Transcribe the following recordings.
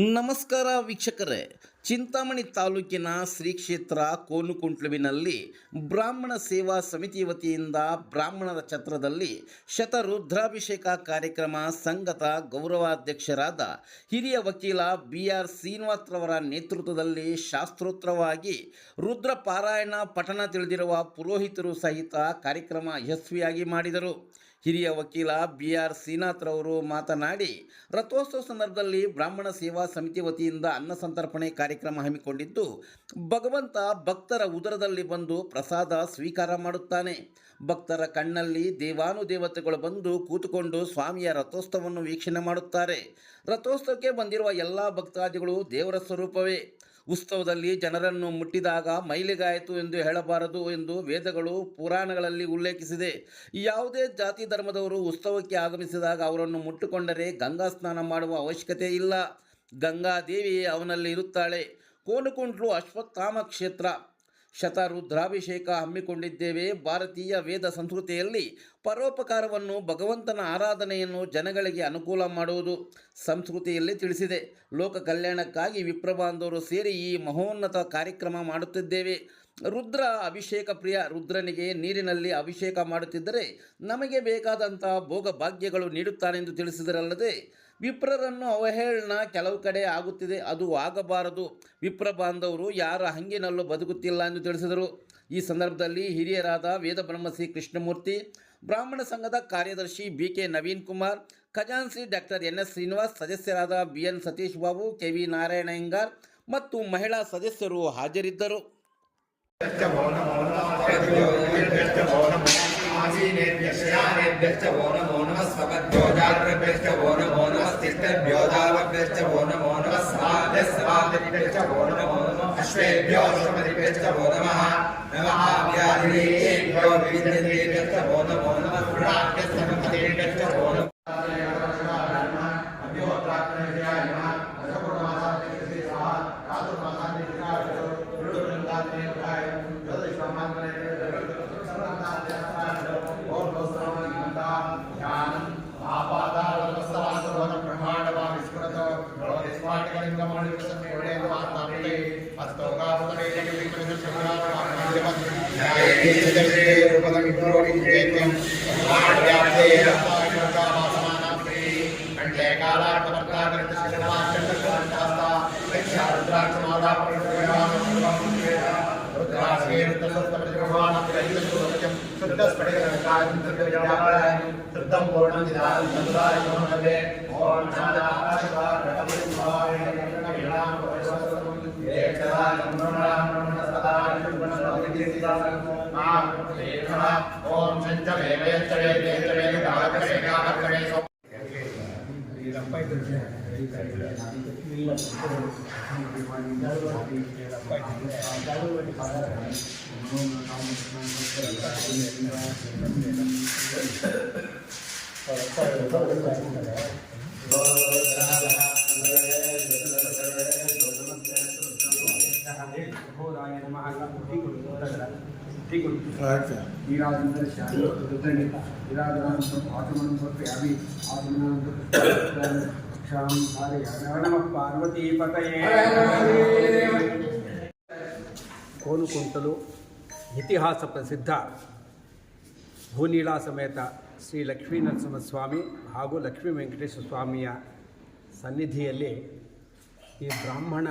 ನಮಸ್ಕಾರ ವೀಕ್ಷಕರೇ. ಚಿಂತಾಮಣಿ ತಾಲೂಕಿನ ಶ್ರೀ ಕ್ಷೇತ್ರ ಕೋನುಕುಂಟ್ಲುವಿನಲ್ಲಿ ಬ್ರಾಹ್ಮಣ ಸೇವಾ ಸಮಿತಿ ವತಿಯಿಂದ ಬ್ರಾಹ್ಮಣರ ಛತ್ರದಲ್ಲಿ ಶತರುದ್ರಾಭಿಷೇಕ ಕಾರ್ಯಕ್ರಮ ಸಂಘದ ಗೌರವಾಧ್ಯಕ್ಷರಾದ ಹಿರಿಯ ವಕೀಲ BR ಶ್ರೀನಿವಾಸ್ರವರ ನೇತೃತ್ವದಲ್ಲಿ ಶಾಸ್ತ್ರೋತ್ರವಾಗಿ ರುದ್ರ ಪಾರಾಯಣ ಪಠಣ ತಿಳಿದಿರುವ ಪುರೋಹಿತರು ಸಹಿತ ಕಾರ್ಯಕ್ರಮ ಯಶಸ್ವಿಯಾಗಿ ಮಾಡಿದರು. ಹಿರಿಯ ವಕೀಲ BR ಶ್ರೀನಾಥ್ರವರು ಮಾತನಾಡಿ, ರಥೋತ್ಸವ ಸಂದರ್ಭದಲ್ಲಿ ಬ್ರಾಹ್ಮಣ ಸೇವಾ ಸಮಿತಿ ವತಿಯಿಂದ ಅನ್ನ ಸಂತರ್ಪಣೆ ಕಾರ್ಯಕ್ರಮ ಹಮ್ಮಿಕೊಂಡಿದ್ದು, ಭಗವಂತ ಭಕ್ತರ ಉದರದಲ್ಲಿ ಬಂದು ಪ್ರಸಾದ ಸ್ವೀಕಾರ ಮಾಡುತ್ತಾನೆ. ಭಕ್ತರ ಕಣ್ಣಲ್ಲಿ ದೇವಾನುದೇವತೆಗಳು ಬಂದು ಕೂತುಕೊಂಡು ಸ್ವಾಮಿಯ ರಥೋತ್ಸವವನ್ನು ವೀಕ್ಷಣೆ ಮಾಡುತ್ತಾರೆ. ರಥೋತ್ಸವಕ್ಕೆ ಬಂದಿರುವ ಎಲ್ಲ ಭಕ್ತಾದಿಗಳು ದೇವರ ಸ್ವರೂಪವೇ. ಉತ್ಸವದಲ್ಲಿ ಜನರನ್ನು ಮುಟ್ಟಿದಾಗ ಮೈಲಿಗಾಯಿತು ಎಂದು ಹೇಳಬಾರದು ಎಂದು ವೇದಗಳು ಪುರಾಣಗಳಲ್ಲಿ ಉಲ್ಲೇಖಿಸಿದೆ. ಯಾವುದೇ ಜಾತಿ ಧರ್ಮದವರು ಉತ್ಸವಕ್ಕೆ ಆಗಮಿಸಿದಾಗ ಅವರನ್ನು ಮುಟ್ಟಿಕೊಂಡರೆ ಗಂಗಾ ಸ್ನಾನ ಮಾಡುವ ಅವಶ್ಯಕತೆ ಇಲ್ಲ. ಗಂಗಾದೇವಿ ಅವನಲ್ಲಿ ಇರುತ್ತಾಳೆ. ಕೋನುಕುಂಟ್ಲು ಅಶ್ವತ್ಥಾಮ ಕ್ಷೇತ್ರ. ಶತರುದ್ರಾಭಿಷೇಕ ಹಮ್ಮಿಕೊಂಡಿದ್ದೇವೆ. ಭಾರತೀಯ ವೇದ ಸಂಸ್ಕೃತಿಯಲ್ಲಿ ಪರೋಪಕಾರವನ್ನು, ಭಗವಂತನ ಆರಾಧನೆಯನ್ನು ಜನಗಳಿಗೆ ಅನುಕೂಲ ಮಾಡುವುದು ಸಂಸ್ಕೃತಿಯಲ್ಲಿ ತಿಳಿಸಿದೆ. ಲೋಕ ಕಲ್ಯಾಣಕ್ಕಾಗಿ ವಿಪ್ರಬಾಂಧವರು ಸೇರಿ ಈ ಮಹೋನ್ನತ ಕಾರ್ಯಕ್ರಮ ಮಾಡುತ್ತಿದ್ದೇವೆ. ರುದ್ರ ಅಭಿಷೇಕ ಪ್ರಿಯ. ರುದ್ರನಿಗೆ ನೀರಿನಲ್ಲಿ ಅಭಿಷೇಕ ಮಾಡುತ್ತಿದ್ದರೆ ನಮಗೆ ಬೇಕಾದಂಥ ಭೋಗ ಭಾಗ್ಯಗಳು ನೀಡುತ್ತಾನೆಂದು ತಿಳಿಸಿದರಲ್ಲದೆ, ವಿಪ್ರರನ್ನು ಅವಹೇಳನ ಕೆಲವು ಕಡೆ ಆಗುತ್ತಿದೆ, ಅದು ಆಗಬಾರದು. ವಿಪ್ರ ಬಾಂಧವರು ಯಾರ ಹಂಗಿನಲ್ಲೂ ಬದುಕುತ್ತಿಲ್ಲ ಎಂದು ತಿಳಿಸಿದರು. ಈ ಸಂದರ್ಭದಲ್ಲಿ ಹಿರಿಯರಾದ ವೇದ ಬ್ರಹ್ಮಶ್ರೀ ಕೃಷ್ಣಮೂರ್ತಿ, ಬ್ರಾಹ್ಮಣ ಸಂಘದ ಕಾರ್ಯದರ್ಶಿ BK ನವೀನ್ ಕುಮಾರ್, ಖಜಾನ್ಸಿ ಡಾಕ್ಟರ್ NS ಶ್ರೀನಿವಾಸ್, ಸದಸ್ಯರಾದ BN ಸತೀಶ್ ಬಾಬು, KV ನಾರಾಯಣ ಹಿಂಗಾರ್ ಮತ್ತು ಮಹಿಳಾ ಸದಸ್ಯರು ಹಾಜರಿದ್ದರು. ಕೋನುಕುಂಟಲು ಇತಿಹಾಸ ಪ್ರಸಿದ್ಧ ಭೂನೀಳಾ ಸಮೇತ ಶ್ರೀ ಲಕ್ಷ್ಮೀ ನರಸಿಂಹಸ್ವಾಮಿ ಹಾಗೂ ಲಕ್ಷ್ಮೀ ವೆಂಕಟೇಶ್ವರ ಸ್ವಾಮಿಯ ಸನ್ನಿಧಿಯಲ್ಲಿ ಈ ಬ್ರಾಹ್ಮಣ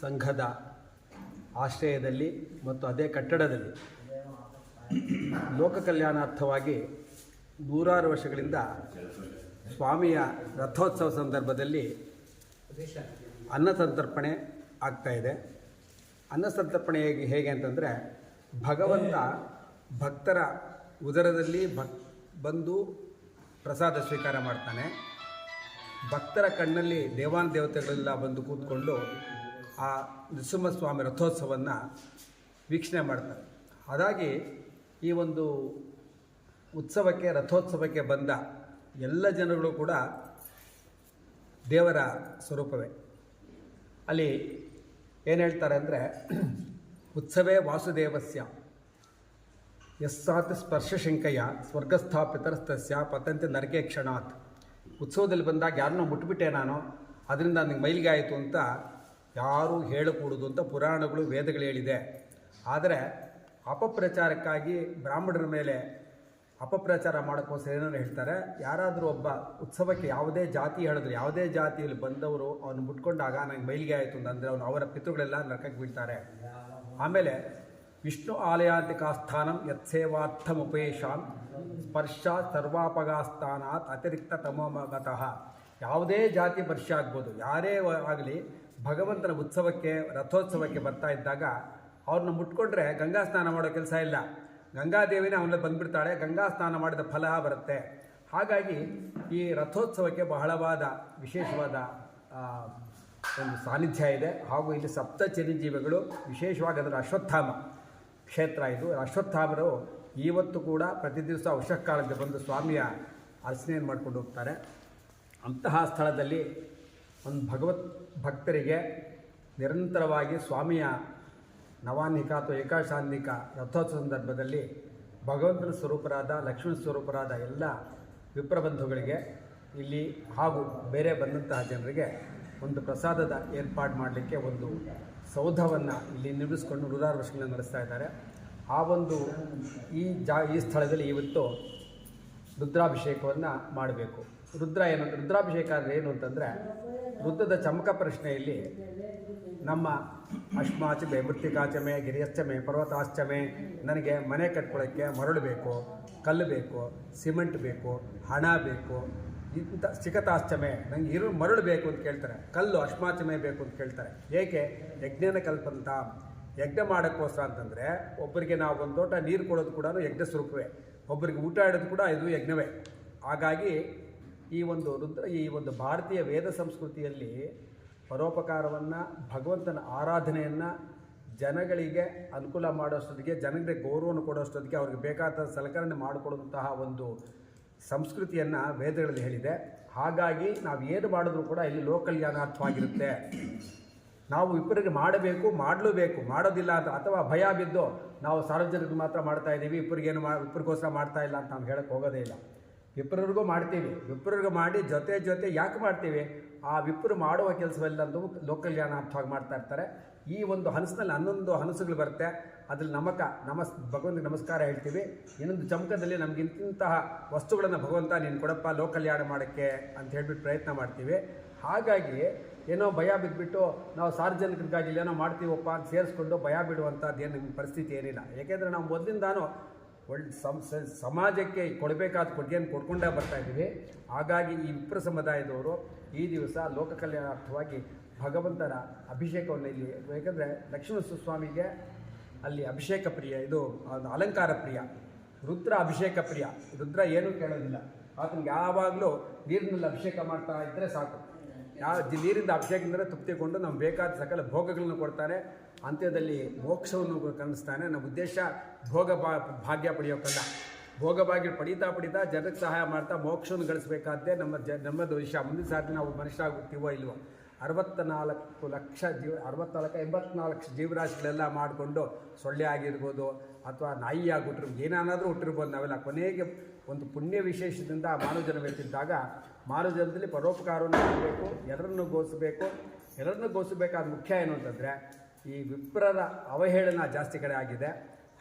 ಸಂಘದ ಆಶ್ರಯದಲ್ಲಿ ಮತ್ತು ಅದೇ ಕಟ್ಟಡದಲ್ಲಿ ಲೋಕ ಕಲ್ಯಾಣಾರ್ಥವಾಗಿ ನೂರಾರು ವರ್ಷಗಳಿಂದ ಸ್ವಾಮಿಯ ರಥೋತ್ಸವ ಸಂದರ್ಭದಲ್ಲಿ ಅನ್ನಸಂತರ್ಪಣೆ ಆಗ್ತಾಯಿದೆ. ಅನ್ನಸಂತರ್ಪಣೆ ಹೇಗೆ ಅಂತಂದರೆ, ಭಗವಂತ ಭಕ್ತರ ಉದರದಲ್ಲಿ ಬಂದು ಪ್ರಸಾದ ಸ್ವೀಕಾರ ಮಾಡ್ತಾನೆ. ಭಕ್ತರ ಕಣ್ಣಲ್ಲಿ ದೇವಾನುದೇವತೆಗಳೆಲ್ಲ ಬಂದು ಕೂತ್ಕೊಂಡು ಆ ನರಸಿಂಹಸ್ವಾಮಿ ರಥೋತ್ಸವವನ್ನು ವೀಕ್ಷಣೆ ಮಾಡ್ತಾರೆ. ಹಾಗಾಗಿ ಈ ಒಂದು ಉತ್ಸವಕ್ಕೆ, ರಥೋತ್ಸವಕ್ಕೆ ಬಂದ ಎಲ್ಲ ಜನಗಳು ಕೂಡ ದೇವರ ಸ್ವರೂಪವೇ. ಅಲ್ಲಿ ಏನು ಹೇಳ್ತಾರೆ ಅಂದರೆ, ಉತ್ಸವೇ ವಾಸುದೇವಸ್ಯ ಯಸ್ಸಾತ್ ಸ್ಪರ್ಶಶಂಕಯ ಸ್ವರ್ಗಸ್ಥಾಪಿತರಸ್ತಸ್ಯ ಪತಂತೆ ನರಕೆ ಕ್ಷಣಾತ್. ಉತ್ಸವದಲ್ಲಿ ಬಂದಾಗ ಯಾರನ್ನೋ ಮುಟ್ಬಿಟ್ಟೆ ನಾನು, ಅದರಿಂದ ನನಗೆ ಮೈಲಿಗೆ ಆಯಿತು ಅಂತ ಯಾರೂ ಹೇಳಕೂಡದು ಅಂತ ಪುರಾಣಗಳು ವೇದಗಳು ಹೇಳಿದೆ. ಆದರೆ ಅಪಪ್ರಚಾರಕ್ಕಾಗಿ ಬ್ರಾಹ್ಮಣರ ಮೇಲೆ ಅಪಪ್ರಚಾರ ಮಾಡೋಕ್ಕೋಸ್ಕರ ಏನಾದ್ರು ಹೇಳ್ತಾರೆ, ಯಾರಾದರೂ ಒಬ್ಬ ಉತ್ಸವಕ್ಕೆ ಯಾವುದೇ ಜಾತಿ ಹೇಳಿದ್ರು, ಯಾವುದೇ ಜಾತಿಯಲ್ಲಿ ಬಂದವರು ಅವನು ಮುಟ್ಕೊಂಡಾಗ ನನಗೆ ಮೈಲಿಗೆ ಆಯಿತು ಅಂತಂದರೆ ಅವರ ಪಿತೃಗಳೆಲ್ಲ ನರಕಕ್ಕೆ ಬೀಳ್ತಾರೆ. ಆಮೇಲೆ ವಿಷ್ಣು ಆಲಯಾಂತಿಕಾಸ್ಥಾನಂ ಯತ್ಸೇವಾರ್ಥಮುಪೇಶಾಂ ಸ್ಪರ್ಶ ಸರ್ವಾಪಗಾಸ್ಥಾನಾತ್ ಅತಿರಿಕ್ತ ತಮೋಮಗತಃ. ಯಾವುದೇ ಜಾತಿ ವರ್ಷ ಆಗ್ಬೋದು, ಯಾರೇ ಆಗಲಿ ಭಗವಂತನ ಉತ್ಸವಕ್ಕೆ ರಥೋತ್ಸವಕ್ಕೆ ಬರ್ತಾ ಇದ್ದಾಗ ಅವ್ರನ್ನ ಮುಟ್ಕೊಂಡ್ರೆ ಗಂಗಾ ಸ್ನಾನ ಮಾಡೋ ಕೆಲಸ ಇಲ್ಲ, ಗಂಗಾದೇವಿನೇ ಅವನಲ್ಲಿ ಬಂದುಬಿಡ್ತಾಳೆ, ಗಂಗಾ ಸ್ನಾನ ಮಾಡಿದ ಫಲ ಬರುತ್ತೆ. ಹಾಗಾಗಿ ಈ ರಥೋತ್ಸವಕ್ಕೆ ಬಹಳವಾದ ವಿಶೇಷವಾದ ಒಂದು ಸಾನ್ನಿಧ್ಯ ಇದೆ. ಹಾಗೂ ಇಲ್ಲಿ ಸಪ್ತ ಚಿರಂಜೀವಿಗಳು, ವಿಶೇಷವಾಗಿ ಅದರ ಅಶ್ವತ್ಥಾಮ ಕ್ಷೇತ್ರ ಇದು. ಅಶ್ವತ್ಥಾಮರು ಇವತ್ತು ಕೂಡ ಪ್ರತಿ ದಿವಸ ಉಷಃಕಾಲಕ್ಕೆ ಬಂದು ಸ್ವಾಮಿಯ ಅರ್ಚನೆಯನ್ನು ಮಾಡ್ಕೊಂಡು ಹೋಗ್ತಾರೆ. ಅಂತಹ ಸ್ಥಳದಲ್ಲಿ ಒಂದು ಭಗವತ್ ಭಕ್ತರಿಗೆ ನಿರಂತರವಾಗಿ ಸ್ವಾಮಿಯ ನವಾನ್ನಿಕ ಅಥವಾ ಏಕಾಶಾನ್ನಿಕ ರಥೋತ್ಸವ ಸಂದರ್ಭದಲ್ಲಿ ಭಗವಂತನ ಸ್ವರೂಪರಾದ ಲಕ್ಷ್ಮಣ ಸ್ವರೂಪರಾದ ಎಲ್ಲ ವಿಪ್ರಬಂಧುಗಳಿಗೆ ಇಲ್ಲಿ ಹಾಗೂ ಬೇರೆ ಬಂದಂತಹ ಜನರಿಗೆ ಒಂದು ಪ್ರಸಾದದ ಏರ್ಪಾಡು ಮಾಡಲಿಕ್ಕೆ ಒಂದು ಸೌಧವನ್ನು ಇಲ್ಲಿ ನಿರ್ಮಿಸಿಕೊಂಡು ನೂರಾರು ವರ್ಷಗಳನ್ನು ನಡೆಸ್ತಾ ಇದ್ದಾರೆ. ಆ ಒಂದು ಈ ಸ್ಥಳದಲ್ಲಿ ಇವತ್ತು ರುದ್ರಾಭಿಷೇಕವನ್ನು ಮಾಡಬೇಕು. ರುದ್ರಾಭಿಷೇಕ ಅಂದರೆ ಏನು ಅಂತಂದರೆ, ರುದ್ರದ ಚಮಕ ಪ್ರಶ್ನೆಯಲ್ಲಿ ನಮ್ಮ ಅಶ್ಮಾಚಮೆ ಮೃತ್ತಿಕಾಚಮೆ ಗಿರಿಯಶ್ಚಮೆ ಪರ್ವತಾಶ್ಚಮೆ, ನನಗೆ ಮನೆ ಕಟ್ಕೊಳ್ಳೋಕ್ಕೆ ಮರಳು ಬೇಕು, ಕಲ್ಲು ಬೇಕು, ಸಿಮೆಂಟ್ ಬೇಕು, ಹಣ ಬೇಕು, ಇಂಥ ಚಿಕತಾಶ್ಚಮೆ ನನಗೆ ಮರಳು ಬೇಕು ಅಂತ ಕೇಳ್ತಾರೆ, ಕಲ್ಲು ಅಶ್ಮಾಚಮೆ ಬೇಕು ಅಂತ ಕೇಳ್ತಾರೆ. ಏಕೆ? ಯಜ್ಞನ ಕಲ್ಪಂತ, ಯಜ್ಞ ಮಾಡೋಕ್ಕೋಸ್ಕರ ಅಂತಂದರೆ ಒಬ್ಬರಿಗೆ ನಾವು ಒಂದು ಲೋಟ ನೀರು ಕೊಡೋದು ಕೂಡ ಯಜ್ಞ ಸ್ವರೂಪವೇ, ಒಬ್ಬರಿಗೆ ಊಟ ಇಡೋದು ಕೂಡ ಇದು ಯಜ್ಞವೇ. ಹಾಗಾಗಿ ಈ ಒಂದು ಭಾರತೀಯ ವೇದ ಸಂಸ್ಕೃತಿಯಲ್ಲಿ ಪರೋಪಕಾರವನ್ನು, ಭಗವಂತನ ಆರಾಧನೆಯನ್ನು ಜನಗಳಿಗೆ ಅನುಕೂಲ ಮಾಡೋಷ್ಟೊತ್ತಿಗೆ, ಜನಗಳಿಗೆ ಗೌರವವನ್ನು ಕೊಡೋಷ್ಟೊತ್ತಿಗೆ ಅವ್ರಿಗೆ ಬೇಕಾದ ಸಲಕರಣೆ ಮಾಡಿಕೊಡುವಂತಹ ಒಂದು ಸಂಸ್ಕೃತಿಯನ್ನು ವೇದಗಳಲ್ಲಿ ಹೇಳಿದೆ. ಹಾಗಾಗಿ ನಾವು ಏನು ಮಾಡಿದ್ರೂ ಕೂಡ ಇಲ್ಲಿ ಲೋಕಲ್ಯಾಣಾರ್ಥವಾಗಿರುತ್ತೆ. ನಾವು ಇಬ್ಬರಿಗೆ ಮಾಡಬೇಕು, ಮಾಡಲೇಬೇಕು, ಮಾಡೋದಿಲ್ಲ ಅಂತ ಅಥವಾ ಭಯ ಬಿದ್ದು ನಾವು ಸಾರ್ವಜನಿಕರು ಮಾತ್ರ ಮಾಡ್ತಾ ಇದ್ದೀವಿ, ಇಬ್ಬರಿಗೋಸ್ಕರ ಮಾಡ್ತಾ ಇಲ್ಲ ಅಂತ ನಾವು ಹೇಳಕ್ಕೆ ಹೋಗೋದೇ ಇಲ್ಲ. ವಿಪ್ರರಿಗೂ ಮಾಡ್ತೀವಿ, ವಿಪ್ರರಿಗೂ ಮಾಡಿ ಜೊತೆ ಯಾಕೆ ಮಾಡ್ತೀವಿ? ಆ ವಿಪ್ರು ಮಾಡುವ ಕೆಲಸವೆಲ್ಲಂದು ಲೋಕಲ್ಯಾಣಾರ್ಥವಾಗಿ ಮಾಡ್ತಾ ಇರ್ತಾರೆ. ಈ ಒಂದು ಹನಸಿನಲ್ಲಿ 11 ಹನಸುಗಳು ಬರುತ್ತೆ. ಅದ್ರಲ್ಲಿ ಭಗವಂತನಿಗೆ ನಮಸ್ಕಾರ ಹೇಳ್ತೀವಿ. ಇನ್ನೊಂದು ಚಮಕದಲ್ಲಿ ನಮ್ಗೆ ಇಂತಹ ವಸ್ತುಗಳನ್ನು ಭಗವಂತ ನೀನು ಕೊಡಪ್ಪ ಲೋಕಲ್ಯಾಣ ಮಾಡೋಕ್ಕೆ ಅಂತ ಹೇಳ್ಬಿಟ್ಟು ಪ್ರಯತ್ನ ಮಾಡ್ತೀವಿ. ಹಾಗಾಗಿ ಏನೋ ಭಯ ಬಿದ್ದುಬಿಟ್ಟು ನಾವು ಸಾರ್ವಜನಿಕರಿಗಾಗಿ ಏನೋ ಮಾಡ್ತೀವಪ್ಪ ಅಂತ ಸೇರಿಸ್ಕೊಂಡು ಭಯ ಬಿಡುವಂಥದ್ದು ಏನು ನಿಮ್ಮ ಪರಿಸ್ಥಿತಿ ಏನಿಲ್ಲ. ಏಕೆಂದರೆ ನಾವು ಮೊದಲಿಂದಾನು ಸಮಾಜಕ್ಕೆ ಕೊಡಬೇಕಾದ ಕೊಡುಗೆಯನ್ನು ಕೊಡ್ಕೊಂಡೇ ಬರ್ತಾಯಿದ್ದೀವಿ. ಹಾಗಾಗಿ ಈ ವಿಪ್ರ ಸಮುದಾಯದವರು ಈ ದಿವಸ ಲೋಕ ಕಲ್ಯಾಣಾರ್ಥವಾಗಿ ಭಗವಂತನ ಅಭಿಷೇಕವನ್ನು ಇಲ್ಲಿ, ಏಕೆಂದರೆ ಲಕ್ಷ್ಮಣ ಸ್ವಾಮಿಗೆ ಅಲ್ಲಿ ಅಭಿಷೇಕ ಪ್ರಿಯ, ಇದು ಅಲಂಕಾರ ಪ್ರಿಯ, ರುದ್ರ ಅಭಿಷೇಕ ಪ್ರಿಯ. ರುದ್ರ ಏನೂ ಕೇಳೋದಿಲ್ಲ, ಆತನಿಗೆ ಯಾವಾಗಲೂ ನೀರಿನಲ್ಲಿ ಅಭಿಷೇಕ ಮಾಡ್ತಾ ಇದ್ದರೆ ಸಾಕು. ನೀರಿಂದ ಅಭಿಷೇಕದಿಂದ ತೃಪ್ತಿಗೊಂಡು ನಮ್ಗೆ ಬೇಕಾದ ಸಕಲ ಭೋಗಗಳನ್ನು ಕೊಡ್ತಾನೆ. ಅಂತ್ಯದಲ್ಲಿ ಮೋಕ್ಷವನ್ನು ಕಲಿಸ್ತಾನೆ. ನಮ್ಮ ಉದ್ದೇಶ ಭಾಗ್ಯ ಪಡೆಯೋಕ್ಕಲ್ಲ, ಭೋಗಭಾಗ್ಯ ಪಡೀತಾ ಜನಕ್ಕೆ ಸಹಾಯ ಮಾಡ್ತಾ ಮೋಕ್ಷವನ್ನು ಗಳಿಸಬೇಕಾದ್ದೇ ನಮ್ಮದು ವಿಷಯ. ಮುಂದಿನ ಸಾರಿ ನಾವು ಮನುಷ್ಯರಾಗುತ್ತೀವೋ ಇಲ್ವೋ, 64 ಲಕ್ಷ 84 ಜೀವರಾಶಿಗಳೆಲ್ಲ ಮಾಡಿಕೊಂಡು ಸೊಳ್ಳೆ ಆಗಿರ್ಬೋದು ಅಥವಾ ನಾಯಿ ಆಗಿಬಿಟ್ಟಿರ್ಬೋದು, ಏನಾದರೂ ಹುಟ್ಟಿರ್ಬೋದು. ನಾವೆಲ್ಲ ಕೊನೆಗೆ ಒಂದು ಪುಣ್ಯ ವಿಶೇಷದಿಂದ ಮಾನವ ಜನ್ಮವೆತ್ತಿದ್ದಾಗ ಮಾನವ ಜನ್ಮದಲ್ಲಿ ಪರೋಪಕಾರವನ್ನು ಮಾಡಬೇಕು, ಎಲ್ಲರನ್ನೂ ಗೋಸಬೇಕಾದ ಮುಖ್ಯ ಏನು ಅಂತಂದರೆ ಈ ವಿಪ್ರರ ಅವಹೇಳನ ಜಾಸ್ತಿ ಕಡೆ ಆಗಿದೆ.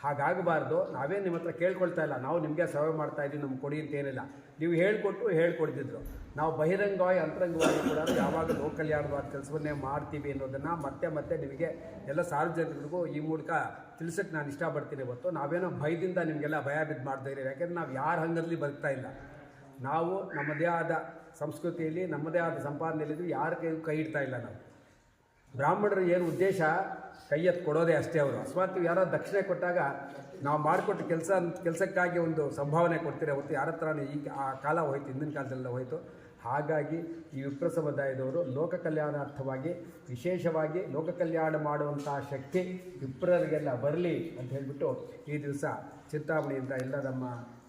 ಹಾಗಾಗಬಾರ್ದು. ನಾವೇನು ನಿಮ್ಮ ಹತ್ರ ಕೇಳ್ಕೊಳ್ತಾ ಇಲ್ಲ, ನಾವು ನಿಮಗೆ ಸೇವೆ ಮಾಡ್ತಾಯಿದ್ದೀವಿ, ನಮ್ಗೆ ಕೊಡಿ ಅಂತ ಏನಿಲ್ಲ. ನೀವು ಹೇಳ್ಕೊಡ್ತಿದ್ರು. ನಾವು ಬಹಿರಂಗವಾಗಿ ಅಂತರಂಗವಾಗಿ ಕೂಡ ಯಾವಾಗ ಲೋಕಲ್ಯಾಣವಾದ ಕೆಲಸವನ್ನೇ ಮಾಡ್ತೀವಿ ಅನ್ನೋದನ್ನು ಮತ್ತೆ ನಿಮಗೆ ಎಲ್ಲ ಸಾರ್ವಜನಿಕರಿಗೂ ಈ ಮೂಲಕ ತಿಳಿಸೋಕ್ಕೆ ನಾನು ಇಷ್ಟಪಡ್ತೀನಿ. ಇವತ್ತು ನಾವೇನೋ ಭಯದಿಂದ ನಿಮಗೆಲ್ಲ ಭಯ ಬಿದ್ದು ಮಾಡ್ತಾ ಇದ್ದೀವಿ. ಯಾಕೆಂದರೆ ನಾವು ಯಾರ ಹಂಗಲ್ಲಿ ಬರ್ತಾ ಇಲ್ಲ. ನಾವು ನಮ್ಮದೇ ಆದ ಸಂಸ್ಕೃತಿಯಲ್ಲಿ ನಮ್ಮದೇ ಆದ ಸಂಪಾದನೆಯಲ್ಲಿದ್ದು ಯಾರ ಕೈ ಇಡ್ತಾ ಇಲ್ಲ. ನಾವು ಬ್ರಾಹ್ಮಣರು ಏನು ಉದ್ದೇಶ ಕೈ ಎತ್ತು ಕೊಡೋದೇ ಅಷ್ಟೇ. ಅವರು ಅಕಸ್ಮಾತ್ ಯಾರೋ ದಕ್ಷಿಣೆ ಕೊಟ್ಟಾಗ ನಾವು ಮಾಡಿಕೊಟ್ಟು ಕೆಲಸಕ್ಕಾಗಿ ಒಂದು ಸಂಭಾವನೆ ಕೊಡ್ತೀರಿ ಹೊತ್ತು ಯಾರ ಹತ್ರನೂ ಈಗ ಆ ಕಾಲ ಹೋಯ್ತು, ಹಿಂದಿನ ಕಾಲದಲ್ಲೆಲ್ಲ ಹೋಯಿತು. ಹಾಗಾಗಿ ಈ ವಿಪ್ರ ಸಮುದಾಯದವರು ಲೋಕ ಕಲ್ಯಾಣಾರ್ಥವಾಗಿ ವಿಶೇಷವಾಗಿ ಲೋಕ ಕಲ್ಯಾಣ ಮಾಡುವಂಥ ಶಕ್ತಿ ವಿಪ್ರರಿಗೆಲ್ಲ ಬರಲಿ ಅಂತ ಹೇಳಿಬಿಟ್ಟು ಈ ದಿವಸ ಚಿಂತಾಮಣಿಯಿಂದ ಎಲ್ಲ ನಮ್ಮ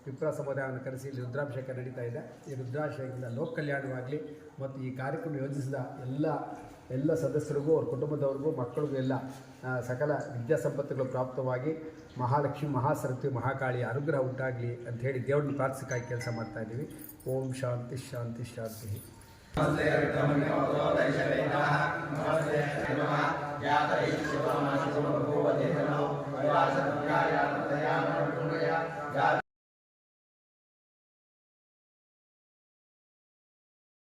ವಿಪ್ರ ಸಮುದಾಯವನ್ನು ಕರೆಸಿ ಇಲ್ಲಿ ರುದ್ರಾಭಿಷೇಕ ನಡೀತಾ ಇದೆ. ಈ ರುದ್ರಾಭಿಷೇಕದಿಂದ ಲೋಕ ಕಲ್ಯಾಣವಾಗಲಿ ಮತ್ತು ಈ ಕಾರ್ಯಕ್ರಮ ಯೋಜಿಸಿದ ಎಲ್ಲ ಸದಸ್ಯರಿಗೂ ಅವ್ರ ಕುಟುಂಬದವ್ರಿಗೂ ಮಕ್ಕಳಿಗೂ ಎಲ್ಲ ಸಕಲ ವಿದ್ಯಾಸಂಪತ್ತುಗಳು ಪ್ರಾಪ್ತವಾಗಿ ಮಹಾಲಕ್ಷ್ಮಿ ಮಹಾಸರಸ್ವತಿ ಮಹಾಕಾಳಿ ಅನುಗ್ರಹ ಉಂಟಾಗಲಿ ಅಂಥೇಳಿ ದೇವ್ರನ್ನ ಪ್ರಾರ್ಥಿಸಕ್ಕಾಗಿ ಕೆಲಸ ಮಾಡ್ತಾಯಿದ್ದೀವಿ. ಓಂ ಶಾಂತಿ ಶಾಂತಿ ಶಾಂತಿ. ನಮಸ್ತೆ